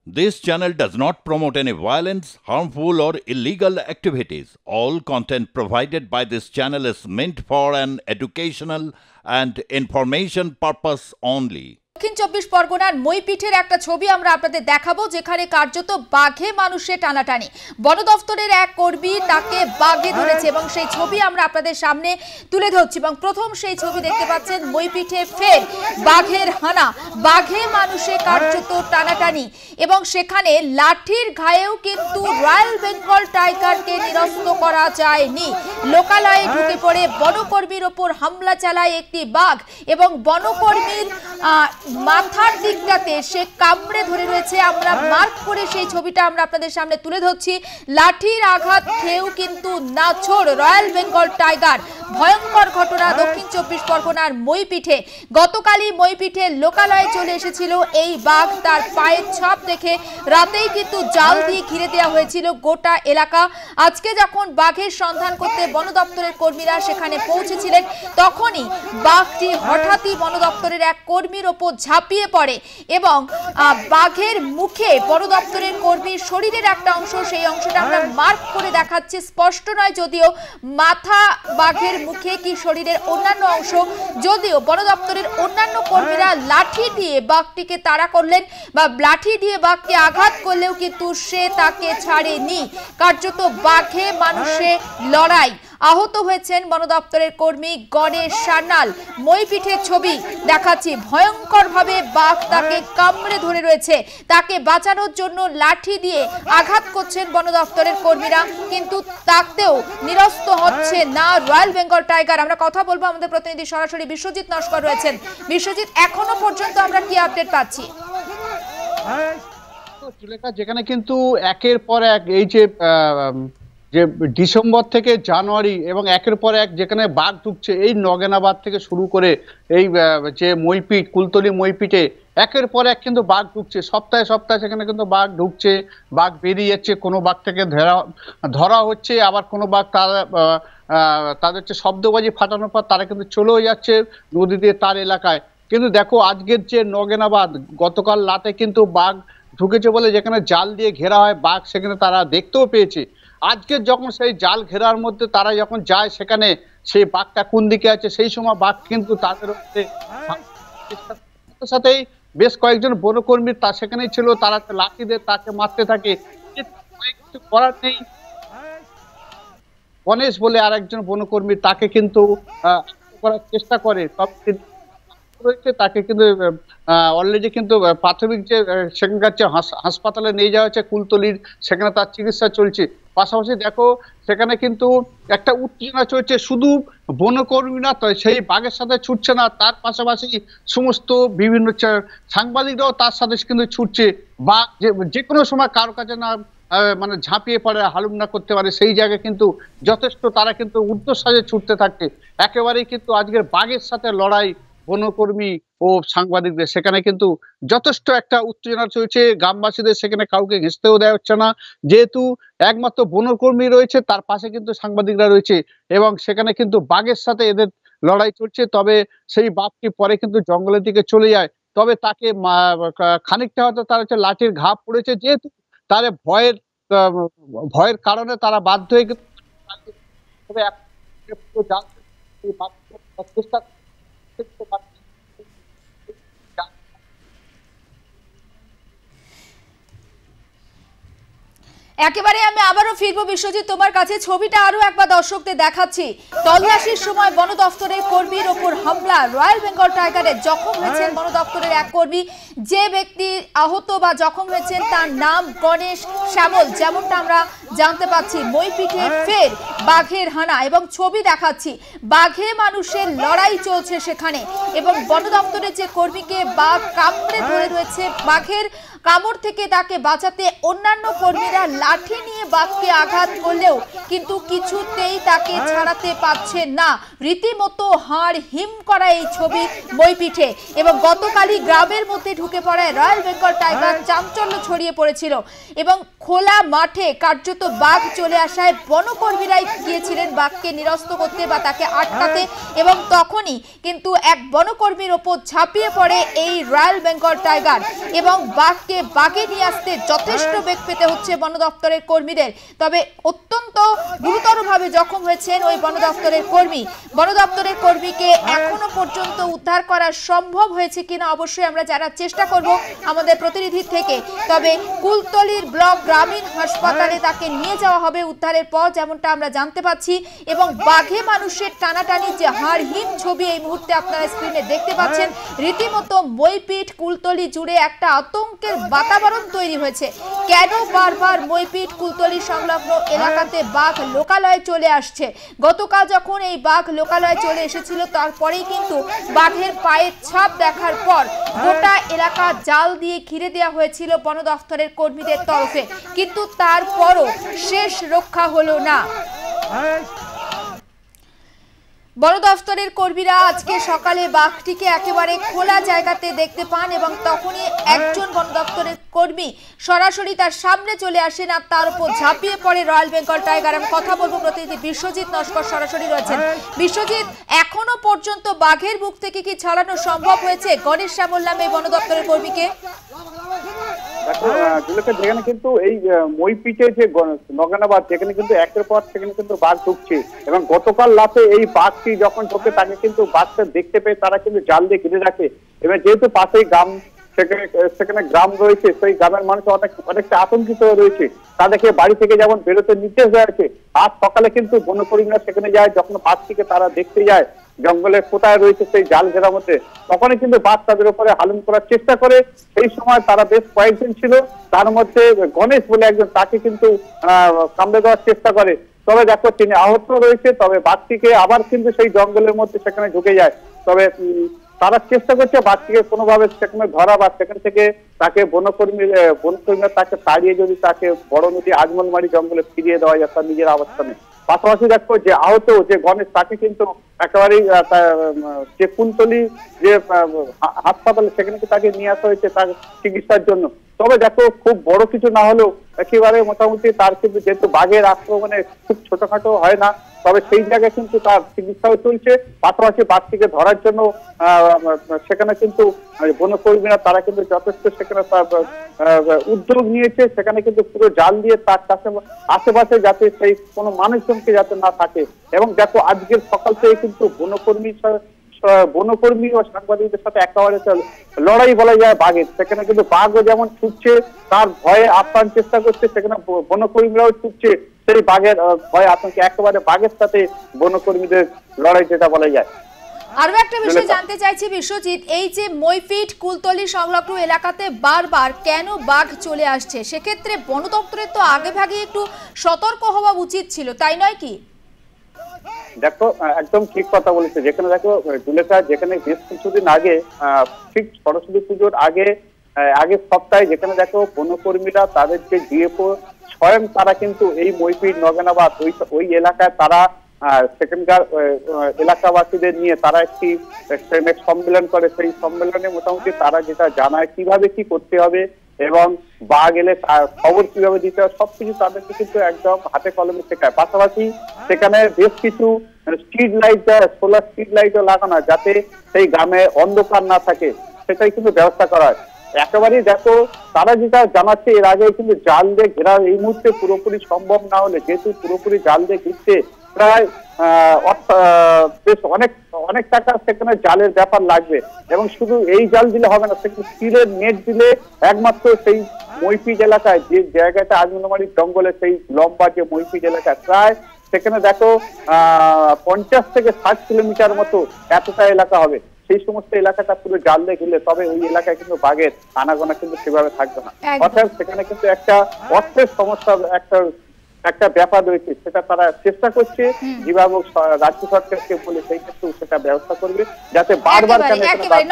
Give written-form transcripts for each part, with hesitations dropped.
This channel does not promote any violence, harmful, or illegal activities. All content provided by this channel is meant for an educational and information purpose only. দক্ষিণ চব্বিশ পরগনার মইপিঠের একটা ছবি আমরা আপনাদের দেখাবো, যেখানে কার্যত বাঘে মানুষে টানাটানি। বন দফতরের এক কর্মী তাকে বাঘে ধরেছে এবং সেই ছবি আমরা আপনাদের সামনে তুলে ধরছি। এবং প্রথম সেই ছবি দেখতে পাচ্ছেন, মইপিঠে ফের বাঘের হানা, বাঘে মানুষে কার্যত টানাটানি এবং সেখানে লাঠির ঘায়েও কিন্তু রয়্যাল বেঙ্গল টাইগারকে নিরস্ত করা যায়নি। লোকালয়ে ঢুকে পড়ে বনকর্মীর ওপর হামলা চালায় একটি বাঘ এবং বনকর্মীর মাথার দিকটাতে সে কামড়ে ধরে রয়েছে। আমরা মার্ক করে সেই ছবিটা আমরা আপনাদের সামনে তুলে ধরছি। লাঠির আঘাত খেয়েও কিন্তু নাছোড় রয়্যাল বেঙ্গল টাইগার। ভয়ঙ্কর ঘটনা দক্ষিণ চব্বিশ পরগনার মইপিঠে। গতকালই মইপিঠে লোকালয়ে চলে এসেছিল এই বাঘ। তার পায়ের ছাপ দেখে রাতেই কিন্তু জাল দিয়ে ঘিরে দেওয়া হয়েছিল গোটা এলাকা। আজকে যখন বাঘের সন্ধান করতে বন দপ্তরের কর্মীরা সেখানে পৌঁছেছিলেন, তখনই বাঘটি হঠাৎই বন দপ্তরের এক কর্মীর ওপর ঝাঁপিয়ে পড়ে এবং বাঘের মুখে বন দপ্তরের কর্মীর শরীরের একটা অংশ, সেই অংশটা আমরা মার্ক করে দেখাচ্ছি, স্পষ্ট নয় যদিও, মাথা বাঘের মুখে কি শরীরের অন্যান্য অংশ, যদিও বন দপ্তরের অন্যান্য কর্মীরা লাঠি দিয়ে বাঘটিকে তাড়া করলেন বা লাঠি দিয়ে বাঘকে আঘাত করলেও কিন্তু সে তাকে ছাড়েনি। কার্যত বাঘে মানুষে লড়াই। আহত হয়েছেন বন দপ্তরের কর্মী গণেশ সান্যাল। মইপিঠের ছবি দেখাচ্ছি, ভয়ঙ্কর ভাবে বাঘ তাকে কামড়ে ধরে রয়েছে। তাকে বাঁচানোর জন্য লাঠি দিয়ে আঘাত করছেন বন দপ্তরের কর্মীরা, কিন্তু তাতেও নিরস্ত হচ্ছে না রয়্যাল বেঙ্গল টাইগার। আমরা কথা বলবো, আমাদের প্রতিনিধি সরাসরি বিশ্বজিৎ নস্কর রয়েছেন। বিশ্বজিৎ, এখনো পর্যন্ত আমরা কি আপডেট পাচ্ছি? যেখানে কিন্তু একের পর এক এই যে ডিসেম্বর থেকে জানুয়ারি এবং একের পর এক যেখানে বাঘ ঢুকছে, এই নগেনাবাদ থেকে শুরু করে এই যে মইপিঠ, কুলতলি মইপিঠে একের পর এক কিন্তু বাঘ ঢুকছে। সপ্তাহে সপ্তাহে সেখানে কিন্তু বাঘ ঢুকছে, বাঘ বেরিয়ে যাচ্ছে, কোনো বাঘ থেকে ধরা হচ্ছে, আবার কোনো বাঘ তাদের হচ্ছে শব্দবাজি ফাটানোর পর তারা কিন্তু চলেও যাচ্ছে নদী দিয়ে তার এলাকায়। কিন্তু দেখো আজকের যে নগেনাবাদ, গতকাল রাতে কিন্তু বাঘ ঢুকেছে বলে যেখানে জাল দিয়ে ঘেরা হয় বাঘ, সেখানে তারা দেখতেও পেয়েছে। আজকে যখন সেই জাল ঘেরার মধ্যে তারা যখন যায়, সেখানে সেই বাঘটা কোন দিকে আছে, সেই সময় বাঘ কিন্তু তাদের সাথেই বেশ কয়েকজন বনকর্মী তার সেখানেই ছিল, তারা লাঠি দিয়ে তাকে মারতে থাকে। কিছু করার নেই। গণেশ বলে আর একজন বনকর্মী, তাকে কিন্তু করার চেষ্টা করে, তাকে কিন্তু অলরেডি কিন্তু প্রাথমিক যে সেখানকার যে হাসপাতালে নিয়ে যাওয়া হচ্ছে কুলতলির, সেখানে তার চিকিৎসা চলছে। পাশাপাশি দেখো সেখানে কিন্তু একটা উত্তেজনা চলছে, শুধু বনকর্মীরা তো সেই বাঘের সাথে ছুটছে না, তার পাশাপাশি সমস্ত বিভিন্ন সাংবাদিকরাও তার সাথে কিন্তু ছুটছে। বা যে কোনো সময় কারো কাছে না মানে ঝাঁপিয়ে পড়ে, হালুম না করতে পারে, সেই জায়গায় কিন্তু যথেষ্ট তারা কিন্তু ঊর্ধ্বশ্বাসে ছুটতে থাকে। একেবারেই কিন্তু আজকের বাঘের সাথে লড়াই বনকর্মী ও সাংবাদিকদের, সেখানে কিন্তু যথেষ্ট একটা উত্তেজনা চলছে। গ্রামবাসীদের সেখানে কাউকে ঘেঁষতেও দেওয়া হচ্ছে না, যেহেতু একমাত্র বনকর্মী রয়েছে, তার পাশে কিন্তু সাংবাদিকরা রয়েছে এবং সেখানে কিন্তু বাঘের সাথে এদের লড়াই চলছে। তবে সেই বাঘটি পরে কিন্তু জঙ্গলের দিকে চলে যায়, তবে তাকে খানিকটা হয়তো তার হচ্ছে লাঠির ঘা পড়েছে, যেহেতু তার ভয়ের কারণে তারা বাধ্য হয়ে চেষ্টা। একেবারে আমি আবারও ফিরবো বিশ্বজিৎ তোমার কাছে। ছবিটা আরো একবার দর্শকদের দেখাচ্ছি। তল্লাশির সময় বন দফতরের কর্মীর ওপর হামলা, রয়্যাল বেঙ্গল টাইগারে জখম হয়েছেন বন দফতরের এক কর্মী। যে ব্যক্তি আহত বা জখম হয়েছেন তার নাম গণেশ শ্যামল। যেমনটা আমরা জানতে পাচ্ছি, মইপিঠে ফের বাঘের হানা এবং ছবি দেখাচ্ছি, বাঘে মানুষের লড়াই চলছে সেখানে এবং বন দপ্তরের যে কর্মীকে বাঘ কামড়ে ধরে রয়েছে, বাঘের কামড় থেকে তাকে বাঁচাতে অন্যান্য কর্মীরা লাঠি নিয়ে বাঘকে আঘাত করলেও কিন্তু কিছুতেই তাকে ছাড়াতে পারছেন না। রীতিমতো হাড় হিম করা এই ছবি মইপিঠে। এবং গতকালই গ্রামের মধ্যে ঢুকে পড়ায় রয়্যাল বেঙ্গল টাইগার, চাঞ্চল্য ছড়িয়ে পড়েছিল এবং খোলা মাঠে কার্যত বাঘ চলে আসায় বনকর্মীরাই গিয়েছিলেন বাঘকে নিরস্ত করতে বা তাকে আটকাতে, এবং তখনই কিন্তু এক বনকর্মীর ওপর ঝাঁপিয়ে পড়ে এই রয়্যাল বেঙ্গল টাইগার এবং বাঘকে কুলতলিকে বাগে নিয়ে আসতে যথেষ্ট বেগ পেতে হচ্ছে বন দপ্তরের কর্মীদের। তবে অত্যন্ত গুরুতরভাবে জখম হয়েছেন ওই বন দপ্তরের কর্মী। বন দপ্তরের কর্মীকে এখনো পর্যন্ত উদ্ধার করা সম্ভব হয়েছে কিনা অবশ্যই আমরা জানার চেষ্টা করব আমাদের প্রতিনিধির থেকে। তবে কুলতলির ব্লক গ্রামীণ হাসপাতালে তাকে নিয়ে যাওয়া হবে উদ্ধারের পর, যেমনটা আমরা জানতে পাচ্ছি। এবং বাঘে মানুষের টানাটানি যে হাড়হিম ছবি এই মুহূর্তে আপনারা স্ক্রিনে দেখতে পাচ্ছেন, রীতিমতো মইপিঠ কুলতলি জুড়ে একটা আতঙ্কের বাতাবরণ তৈরি হয়েছে। কেন বারবার মইপিঠ কুলতলি সংলগ্ন এলাকাতে বাঘ লোকালয়ে চলে আসছে? গতকাল যখন এই বাঘ লোকালয়ে চলে এসেছিল তারপরেই কিন্তু বাঘের পায়ের ছাপ দেখার পর গোটা এলাকা জাল দিয়ে ঘিরে দেওয়া হয়েছিল বন দপ্তরের কর্মীদের তরফে, কিন্তু তারপরও শেষ রক্ষা হলো না। বন দপ্তরের কর্মীরা আজকে সকালে বাঘটিকে একেবারে খোলা জায়গাতে দেখতে পান এবং তখনই একজন বন দপ্তরের কর্মী সরাসরি তার সামনে চলে আসেন আর তার উপর ঝাঁপিয়ে পড়ে রয়্যাল বেঙ্গল টাইগার। আমি কথা বলবো প্রতিনিধি বিশ্বজিৎ নস্কর সরাসরি রয়েছেন। বিশ্বজিৎ, এখনো পর্যন্ত বাঘের মুখ থেকে কি ছাড়ানো সম্ভব হয়েছে গণেশ শ্যামল নামে বন দপ্তরের কর্মীকে? যেখানে কিন্তু এই মইপিঠে যে নগানাবাদ যেখানে কিন্তু একের পর সেখানে কিন্তু বাঘ ঢুকছে এবং গতকাল রাতে এই বাঘটি যখন ঢোকে তাকে কিন্তু বাঘটা দেখতে পেয়ে তারা কিন্তু জাল দিয়ে ঘিরে রাখে এবং যেহেতু পাশেই গ্রাম সেখানে গ্রাম রয়েছে সেই গ্রামের মানুষ অনেকটা আতঙ্কিত রয়েছে। তাদেরকে বাড়ি থেকে যেমন বেরোতে নির্দেশ দেওয়া হয়েছে। আজ সকালে কিন্তু বনকর্মীরা সেখানে যায়, যখন বাঘটিকে তারা দেখতে যায় জঙ্গলের কোথায় রয়েছে সেই জাল ঘেরার মধ্যে, তখনই কিন্তু বাঘ তাদের উপরে হালুম করার চেষ্টা করে। সেই সময় তারা বেশ কয়েকজন ছিল, তার মধ্যে গণেশ বলে একজন, তাকে কিন্তু কামড়ে দেওয়ার চেষ্টা করে। তবে দেখো তিনি আহত রয়েছে। তবে বাঘটিকে আবার কিন্তু সেই জঙ্গলের মধ্যে সেখানে ঢুকে যায়। তবে তারা চেষ্টা করছে বাঘটিকে কোনোভাবে সেখানে ধরা বা সেখান থেকে তাকে বনকর্মীরা তাকে তাড়িয়ে যদি তাকে বড় নদী আজমলমারি জঙ্গলে ফিরিয়ে দেওয়া যায় তার নিজের অবস্থানে। পাশাপাশি দেখো যে আহত যে গণেশ তাকে কিন্তু একেবারেই যে কুলতলি যে হাসপাতালে সেখানে তাকে নিয়ে আসা হয়েছে তার চিকিৎসার জন্য। তবে দেখো খুব বড় কিছু না হলেও একেবারে মোটামুটি তার কিন্তু যেহেতু বাঘের আক্রমণে খুব ছোটখাটো হয় না, তবে সেই জায়গায় কিন্তু তার চিকিৎসাও চলছে। পাশাপাশি বাঘটিকে ধরার জন্য সেখানে কিন্তু বনকর্মীরা তারা কিন্তু যথেষ্ট সেখানে উদ্যোগ নিয়েছে। সেখানে কিন্তু পুরো জাল দিয়ে তার কাছে আশেপাশে যাতে সেই কোনো মানুষজনকে যাতে না থাকে। এবং দেখো আজকের সকাল থেকে কিন্তু বনকর্মী ও সাংবাদিকদের সাথে একেবারে লড়াই বলা যায় বাঘের। সেখানে কিন্তু বাঘও যেমন ছুটছে, তার ভয়ে আপ্রাণ চেষ্টা করছে, সেখানে বনকর্মীরাও ছুটছে সেই বাঘের ভয়ে আতঙ্কে। একেবারে বাঘের সাথে বনকর্মীদের লড়াই যেটা বলা যায়। আরো একটা বিষয় জানতে চাইছি বিশ্বজিৎ, এই যে মইপিঠ কুলতলি সংলগ্ন এলাকাতে বারবার কেন বাঘ চলে আসছে, সেক্ষেত্রে বন দপ্তরের তো আগে ভাগে একটু সতর্ক হওয়া উচিত ছিল, তাই নয় কি? দেখো একদম ঠিক কথা বলেছে। যেখানে দেখো জুলেখা, যেখানে বেশ কিছুদিন আগে ঠিক সরস্বতী পুজোর আগের সপ্তাহে যেখানে দেখো বনকর্মীরা তাদের যে ডিএফও স্বয়ং তারা কিন্তু এই মইপিঠ নগানাবাদ ওই এলাকায় তারা সেখানকার এলাকাবাসীদের নিয়ে তারা একটি সম্মেলন করে। সেই সম্মেলনে মোটামুটি তারা যেটা জানায় কিভাবে কি করতে হবে এবং বাঘ এলে খবর কিভাবে দিতে হবে সবকিছু তাদেরকে কিন্তু একদম হাতে কলমে শেখায়। পাশাপাশি সেখানে বেশ কিছু স্ট্রিট লাইট, সোলার স্ট্রিট লাইটও লাগানো যাতে সেই গ্রামে অন্ধকার না থাকে, সেটাই কিন্তু ব্যবস্থা করা হয়। একেবারেই দেখো তারা যেটা জানাচ্ছে এর আগে কিন্তু জাল দিয়ে ঘেরা এই মুহূর্তে পুরোপুরি সম্ভব না হলে, যেহেতু পুরোপুরি জাল দিয়ে ঘিরতে প্রায় বেশ অনেক টাকা সেখানে জালের ব্যাপার লাগবে এবং শুধু এই জাল দিলে হবে না, সেখানে স্টিলের নেট দিলে একমাত্র সেই মইপিঠ এলাকায় যে জায়গাটা আজমলমারি জঙ্গলে সেই লম্বা যে মইপিঠ এলাকায় প্রায় সেখানে দেখো 50 থেকে 60 কিলোমিটার মতো এতটা এলাকা হবে। সেই সমস্ত এলাকাটা পুরো জাল দিয়ে ঘিরলে তবে ওই এলাকায় কিন্তু বাঘের আনাগোনা কিন্তু সেভাবে থাকবে না। অর্থাৎ সেখানে কিন্তু একটা অর্থের সমস্যা একটা ব্যাপার রয়েছে, সেটা তারা চেষ্টা করছে যেভাবে রাজ্য সরকারকে বলে সেই ক্ষেত্রে সেটা ব্যবস্থা করবে যাতে বারবার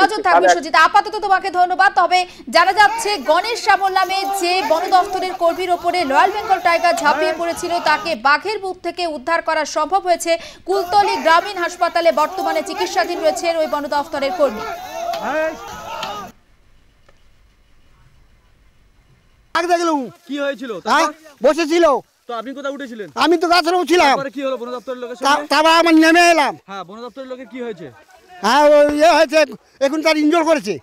নজর থাকবে। সুজিত, আপাতত তোমাকে ধন্যবাদ। তবে জানা যাচ্ছে গণেশ শ্যামল নামে যে বন দপ্তরের কর্মীর ওপরে রয়্যাল বেঙ্গল টাইগার ঝাঁপিয়ে পড়েছিল তাকে বাঘের বুক থেকে উদ্ধার করা সম্ভব হয়েছে। কুলতলি গ্রামীণ হাসপাতালে বর্তমানে চিকিৎসাধীন রয়েছে ওই বন দপ্তরের কর্মী। কি হয়েছিল? বসেছিল তো আপনি কোথায় উঠেছিলেন? আমি তো গাছের উঠছিলাম। তারপরে কি হলো বন দপ্তরের লোকের সঙ্গে? তারপর আমি নেমে এলাম। হ্যাঁ, বন দপ্তরের লোকের কি হয়েছে? হ্যাঁ, ইয়ে হয়েছে, এখন তার ইনজোর করেছে,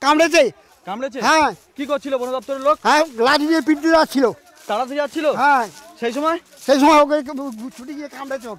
কামড়েছে, কামড়েছে? হ্যাঁ কি করছিল বন দপ্তরের লোক? হ্যাঁ লাঠি দিয়ে পিটতে যাচ্ছিল। তাড়াতে যাচ্ছিল? হ্যাঁ সেই সময় সেই সময় ওকে ছুটি গিয়ে কামড়েছে।